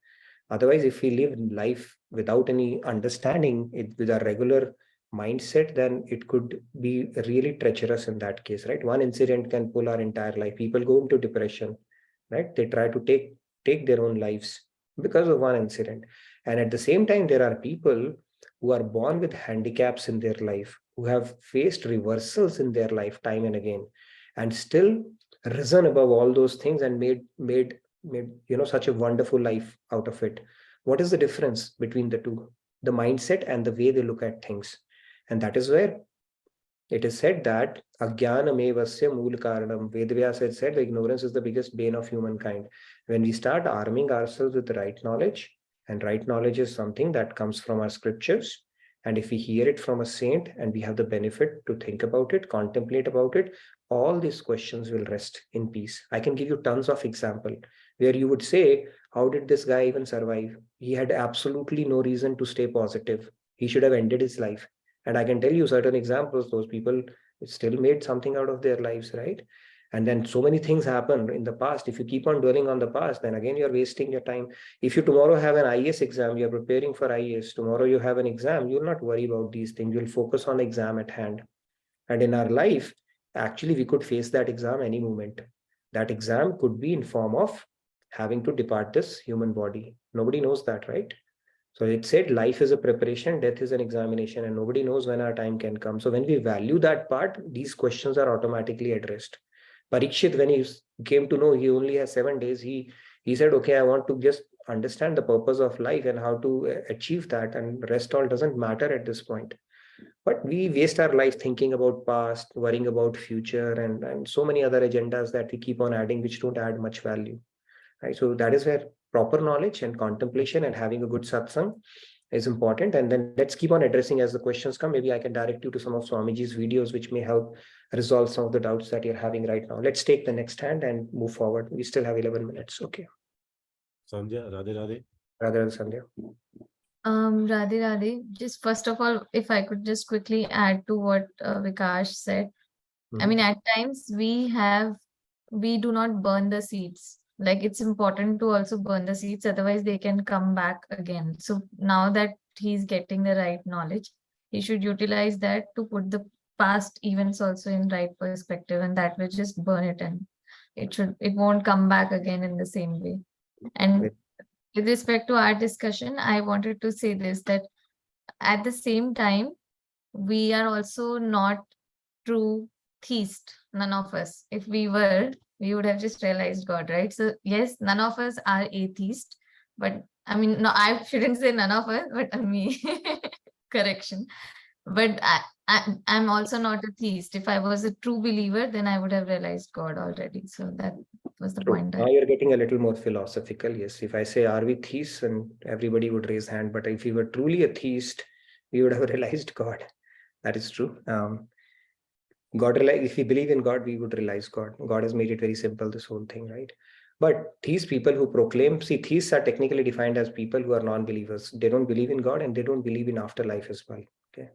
Otherwise, if we live life without any understanding, with a regular mindset, then it could be really treacherous in that case, right? One incident can pull our entire life. People go into depression, right? They try to take their own lives because of one incident. And at the same time, there are people who are born with handicaps in their life, who have faced reversals in their life time and again, and still risen above all those things and made such a wonderful life out of it. What is the difference between the two? The mindset and the way they look at things. And that is where it is said that ajnanamevasya mool karanam. Vedavyasa had said ignorance is the biggest bane of humankind. When we start arming ourselves with the right knowledge, and right knowledge is something that comes from our scriptures, and if we hear it from a saint and we have the benefit to think about it, contemplate about it, all these questions will rest in peace. I can give you tons of examples where you would say, how did this guy even survive? He had absolutely no reason to stay positive. He should have ended his life. And I can tell you certain examples, those people still made something out of their lives, right? And then so many things happen in the past. If you keep on dwelling on the past, then again, you're wasting your time. If you tomorrow have an IAS exam, you're preparing for IAS, tomorrow you have an exam, you'll not worry about these things. You'll focus on the exam at hand. And in our life, actually, we could face that exam any moment. That exam could be in form of having to depart this human body. Nobody knows that, right? So it said life is a preparation, death is an examination, and nobody knows when our time can come. So when we value that part, these questions are automatically addressed. Parikshit, when he came to know he only has 7 days, he said, okay, I want to just understand the purpose of life and how to achieve that, and the rest all doesn't matter at this point. But we waste our life thinking about past, worrying about future, and so many other agendas that we keep on adding, which don't add much value, right? So that is where proper knowledge and contemplation and having a good satsang is important. And then let's keep on addressing as the questions come. Maybe I can direct you to some of Swamiji's videos, which may help resolve some of the doubts that you're having right now. Let's take the next hand and move forward. We still have 11 minutes. Okay.
Sandhya, Radhe Radhe.
Radhe Sandhya.
Radhe Radhe. Just first of all, if I could just quickly add to what Vikash said. I mean, at times we do not burn the seeds. Like, it's important to also burn the seeds, otherwise they can come back again. So now that he's getting the right knowledge, he should utilize that to put the past events also in right perspective, and that will just burn it, and it won't come back again in the same way. And with respect to our discussion, I wanted to say this, that at the same time, we are also not true theist, none of us. If we were, we would have just realized God, right? So yes, none of us are atheist, but I mean, no, I shouldn't say none of us, but me, correction. But I'm also not a theist. If I was a true believer, then I would have realized God already. So that was the point.
Now you're getting a little more philosophical. Yes, if I say, are we theists? And everybody would raise hand. But if we were truly a theist, we would have realized God. That is true. If we believe in God, we would realize God. God has made it very simple, this whole thing, right? But these people who proclaim, theists are technically defined as people who are non-believers. They don't believe in God and they don't believe in afterlife as well. Okay.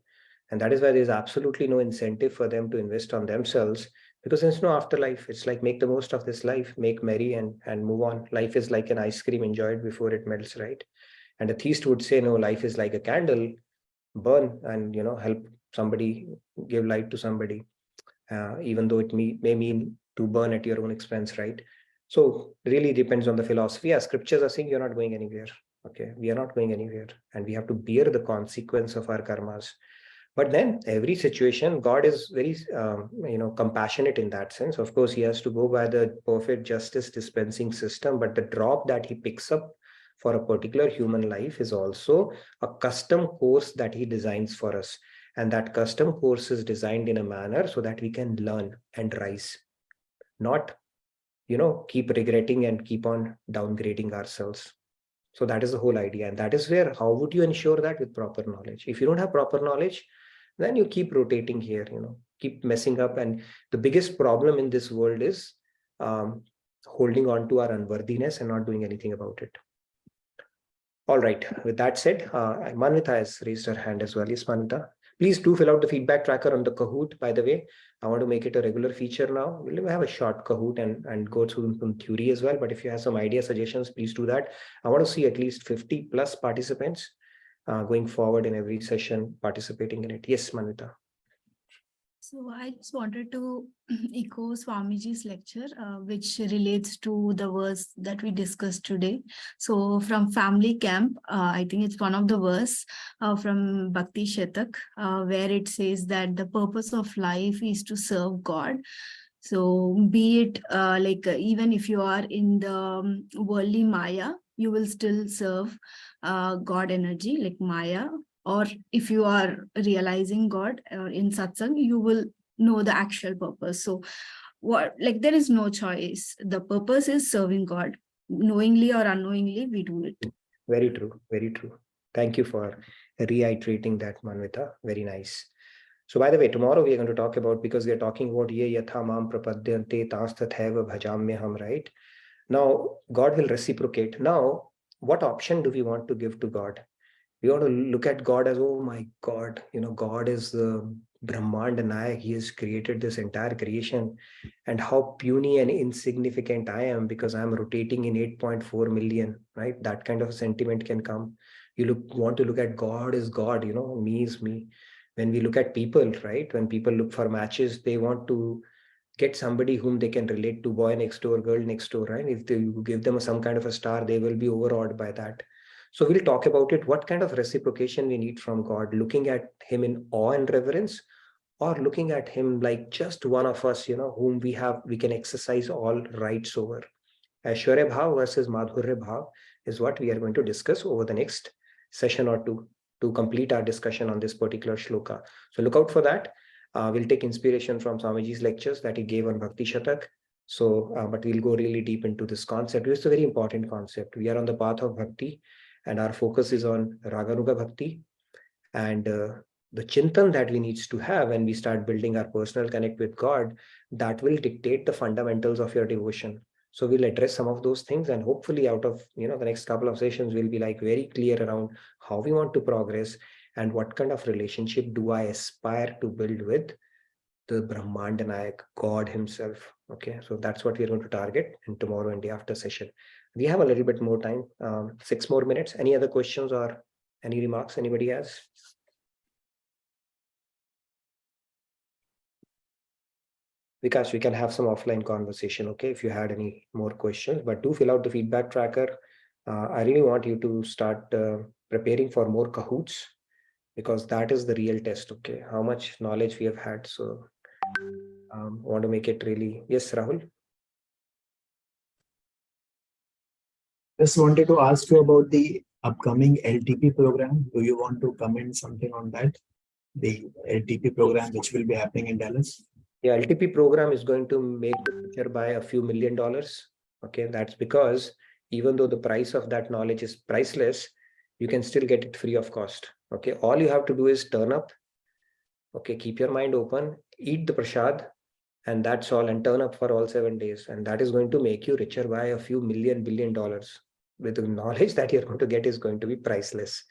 And that is why there's absolutely no incentive for them to invest on themselves, because there's no afterlife. It's like, make the most of this life, make merry and move on. Life is like an ice cream, enjoy it before it melts, right? And a theist would say, no, life is like a candle, burn and, help somebody, give light to somebody, even though it may mean to burn at your own expense, right? So really depends on the philosophy. As scriptures are saying, you're not going anywhere. Okay, we are not going anywhere, and we have to bear the consequence of our karmas. But then every situation, God is very, compassionate in that sense. Of course, he has to go by the perfect justice dispensing system, but the drop that he picks up for a particular human life is also a custom course that he designs for us. And that custom course is designed in a manner so that we can learn and rise, not, keep regretting and keep on downgrading ourselves. So that is the whole idea. And that is where, how would you ensure that? With proper knowledge. If you don't have proper knowledge, then you keep rotating here, keep messing up. And the biggest problem in this world is holding on to our unworthiness and not doing anything about it. All right. With that said, Manvita has raised her hand as well. Yes, Manvita. Please do fill out the feedback tracker on the Kahoot, by the way. I want to make it a regular feature now. We'll have a short Kahoot and go through some theory as well. But if you have some idea, suggestions, please do that. I want to see at least 50 plus participants going forward in every session, participating in it. Yes, Manvita.
So I just wanted to echo Swamiji's lecture, which relates to the verse that we discussed today. So from Family Camp, I think it's one of the verse from Bhakti Shatak, where it says that the purpose of life is to serve God. So be it even if you are in the worldly Maya, you will still serve God energy like Maya. Or if you are realizing God in satsang, you will know the actual purpose. So there is no choice. The purpose is serving God. Knowingly or unknowingly, we do it.
Very true. Very true. Thank you for reiterating that, Manvita. Very nice. So by the way, tomorrow we are going to talk about, because we are talking about ye yatha mam prapadyante tastathaiva bhajamyaham, right? Now, God will reciprocate. Now, what option do we want to give to God? We want to look at God as, oh my God, God is the Brahmand Nayak. He has created this entire creation, and how puny and insignificant I am because I'm rotating in 8.4 million, right? That kind of a sentiment can come. You want to look at God as God, me is me. When we look at people, right? When people look for matches, they want to get somebody whom they can relate to, boy next door, girl next door, right? If you give them some kind of a star, they will be overawed by that. So we'll talk about it, what kind of reciprocation we need from God, looking at him in awe and reverence, or looking at him like just one of us, whom we can exercise all rights over. Aishwarya Bhav versus Madhurya Bhav is what we are going to discuss over the next session or two to complete our discussion on this particular shloka. So look out for that. We'll take inspiration from Swamiji's lectures that he gave on Bhakti Shatak. So, but we'll go really deep into this concept. It's a very important concept. We are on the path of Bhakti, and our focus is on Raganuga Bhakti. And the chintan that we need to have when we start building our personal connect with God, that will dictate the fundamentals of your devotion. So we'll address some of those things, and hopefully out of the next couple of sessions, we'll be very clear around how we want to progress and what kind of relationship do I aspire to build with the Brahmanda Nayak, God himself. Okay, so that's what we're going to target in tomorrow and day after session. We have a little bit more time, 6 more minutes. Any other questions or any remarks anybody has? Vikas, we can have some offline conversation, okay, if you had any more questions, but do fill out the feedback tracker. I really want you to start preparing for more Kahoots, because that is the real test, okay, how much knowledge we have had. So I want to make it really, yes, Rahul?
Just wanted to ask you about the upcoming LTP program. Do you want to comment something on that? The LTP program which will be happening in Dallas?
Yeah, LTP program is going to make the picture by a few $1 million. Okay, that's because even though the price of that knowledge is priceless, you can still get it free of cost. Okay, all you have to do is turn up. Okay, keep your mind open, eat the prasad, and that's all, and turn up for all 7 days. And that is going to make you richer by a few $1 billion. With the knowledge that you're going to get is going to be priceless.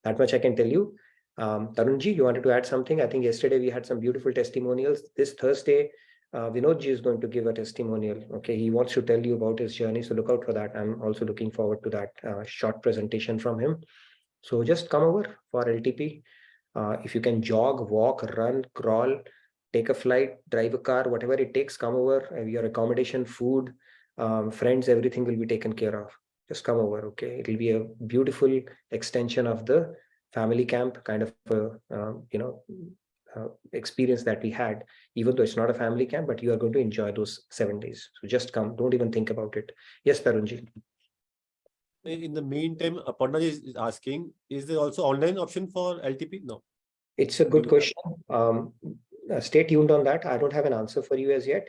That much I can tell you. Tarunji, you wanted to add something? I think yesterday we had some beautiful testimonials. This Thursday, Vinodji is going to give a testimonial. Okay, he wants to tell you about his journey. So look out for that. I'm also looking forward to that short presentation from him. So just come over for LTP. If you can jog, walk, run, crawl, take a flight, drive a car, whatever it takes, come over. Your accommodation, food, friends, everything will be taken care of. Just come over, okay? It will be a beautiful extension of the family camp kind of experience that we had, even though it's not a family camp, but you are going to enjoy those 7 days. So just come, don't even think about it. Yes, Tarunji.
In the meantime, Aparna is asking, is there also online option for LTP? No.
It's a good question. Stay tuned on that. I don't have an answer for you as yet,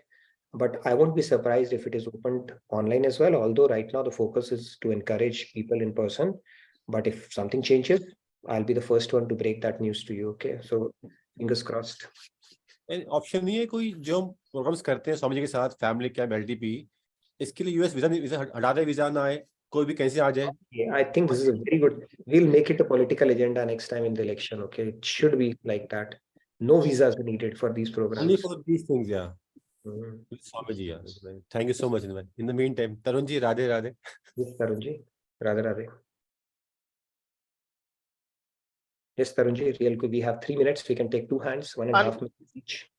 but I won't be surprised if it is opened online as well. Although right now the focus is to encourage people in person. But if something changes, I'll be the first one to break that news to you. Okay, so fingers crossed.
Option नहीं है कोई जो हम programmes करते हैं स्वामी जी के साथ family camp LTP इसके लिए यूएस वीजा हटा दे वीजा ना आए कोई भी कैसे आ जाए
I think this is a very good. We'll make it a political agenda next time in the election. Okay, it should be like that. No visas are needed for these programs.
Only for these things, yeah. Swami ji, yeah. Thank you so much. In the meantime, Tarun ji, Radhe Radhe.
Yes, Tarun ji, Radhe Radhe. Yes, Tarun ji, real quick. We have 3 minutes. We can take 2 hands, 1.5 minutes each.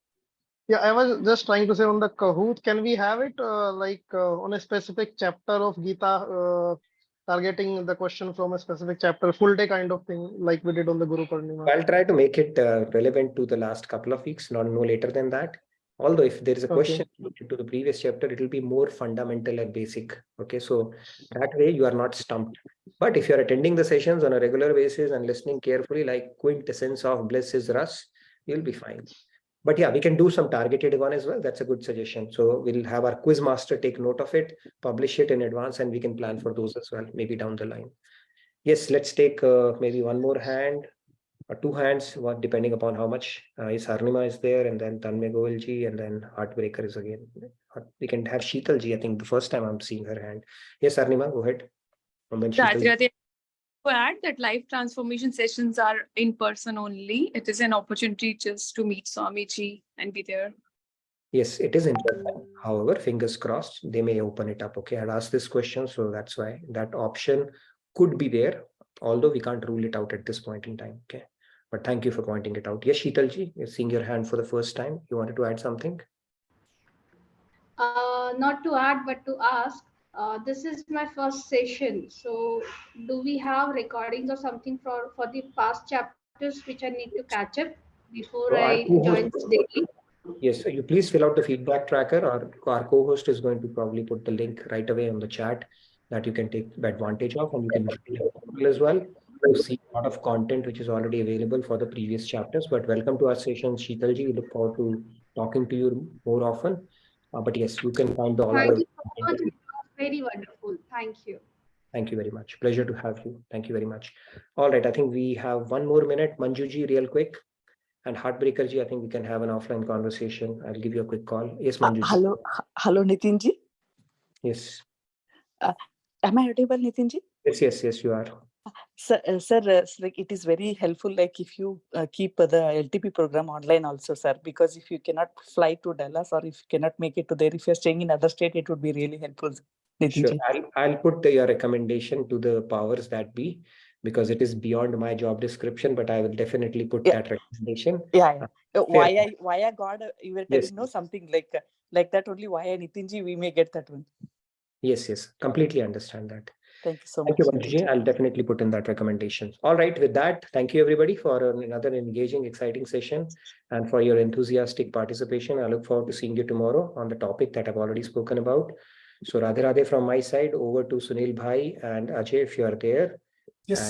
Yeah, I was just trying to say on the Kahoot, can we have it on a specific chapter of Gita, targeting the question from a specific chapter, full day kind of thing, like we did on the Guru Purnima?
I'll try to make it relevant to the last couple of weeks, no later than that. Although if there is a question to the previous chapter, it will be more fundamental and basic. Okay, so that way you are not stumped. But if you are attending the sessions on a regular basis and listening carefully, like quintessence of bliss is Ras, you'll be fine. But yeah, we can do some targeted one as well. That's a good suggestion. So we'll have our quiz master take note of it, publish it in advance, and we can plan for those as well, maybe down the line. Yes, let's take maybe one more hand or 2 hands, depending upon how much. Yes, Arnima is there, and then Tanmay Govilji, and then Heartbreaker is again. We can have Sheetalji. I think the first time I'm seeing her hand. Yes, Arnima, go ahead. And then
Radhe, to add that life transformation sessions are in person only. It is an opportunity just to meet Swamiji and be there.
Yes, it is in person. However, fingers crossed, they may open it up. Okay, I'd asked this question, so that's why that option could be there, although we can't rule it out at this point in time. Okay, but thank you for pointing it out. Yes, Sheetalji, you're seeing your hand for the first time. You wanted to add something?
Not to add, but to ask. This is my first session. So do we have recordings or something for the past chapters which I need to catch up before I join this daily?
Yes, so you please fill out the feedback tracker, or our co-host is going to probably put the link right away on the chat that you can take advantage of, and you can join as well to see a lot of content which is already available for the previous chapters. But welcome to our session, Sheetalji. We look forward to talking to you more often. But yes, you can find all
Thank
the...
you so much. Very wonderful. Thank you.
Thank you very much. Pleasure to have you. Thank you very much. All right, I think we have 1 more minute. Manjuji, real quick. And Heartbreakerji, I think we can have an offline conversation. I'll give you a quick call. Yes, Manjuji.
Hello, Nitinji.
Yes.
Am I audible, Nitinji?
Yes, you are.
Sir, like it is very helpful, like if you keep the LTP program online also, sir, because if you cannot fly to Dallas or if you cannot make it to there, if you're staying in other state, it would be really helpful.
Sure, I'll put your recommendation to the powers that be, because it is beyond my job description, but I will definitely put that recommendation.
Why I God, you were telling
Yes.
something like that only, why Nitinji, we may get that one.
Yes, completely understand that.
Thank you so much.
Thank you, Manjuji. I'll definitely put in that recommendation. All right, with that, thank you everybody for another engaging, exciting session and for your enthusiastic participation. I look forward to seeing you tomorrow on the topic that I've already spoken about. So Radhe Radhe from my side, over to Sunil Bhai and Ajay if you are there.